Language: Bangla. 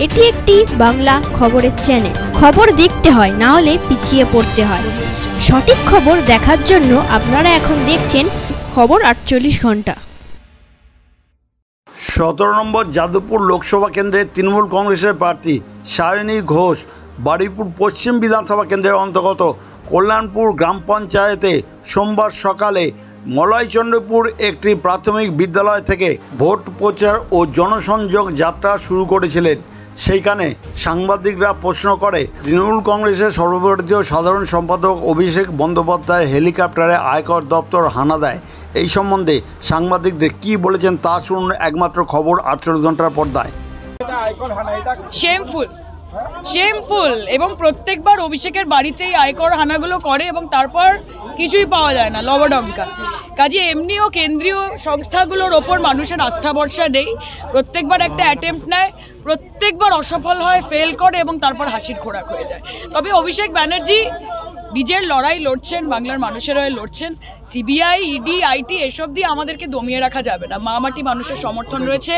এটি একটি বাংলা খবরের চ্যানেল। খবর দেখতে হয়, না হলে পিছিয়ে পড়তে হয়। সঠিক খবর দেখার জন্য আপনারা এখন দেখছেন খবর 48 ঘন্টা। 17 নম্বর যাদবপুর লোকসভা কেন্দ্রের তৃণমূল কংগ্রেসের প্রার্থী সায়নী ঘোষ বারুইপুর পশ্চিম বিধানসভা কেন্দ্রের অন্তর্গত কল্যাণপুর গ্রাম পঞ্চায়েতে সোমবার সকালে মলয়চন্দ্রপুর একটি প্রাথমিক বিদ্যালয় থেকে ভোট প্রচার ও জনসংযোগ যাত্রা শুরু করেছিলেন। সেইখানে সাংবাদিকরা প্রশ্ন করে তৃণমূল কংগ্রেসের সর্বভারতীয় সাধারণ সম্পাদক অভিষেক বন্দ্যোপাধ্যায় হেলিকপ্টারে আয়কর দপ্তর হানা দেয়। এই সম্বন্ধে সাংবাদিকদের কি বলেছেন তা শুনুন একমাত্র খবর 48 ঘন্টার পর্দায়। শেমফুল এবং প্রত্যেকবার অভিষেকের বাড়িতেই আয়কর হানাগুলো করে এবং তারপর কিছুই পাওয়া যায় না, লবডঙ্কা। কাজে এমনিও কেন্দ্রীয় সংস্থাগুলোর ওপর মানুষের আস্থা ভরসা নেই। প্রত্যেকবার একটা অ্যাটেম্প্ট নেয়, প্রত্যেকবার অসফল হয়, ফেল করে এবং তারপর হাসির খোরাক হয়ে যায়। তবে অভিষেক ব্যানার্জি নিজের লড়াই লড়ছেন, বাংলার মানুষের হয়ে লড়ছেন। সিবিআই, ইডি, আইটি এসব দিয়ে আমাদেরকে দমিয়ে রাখা যাবে না। মা মাটি মানুষের সমর্থন রয়েছে।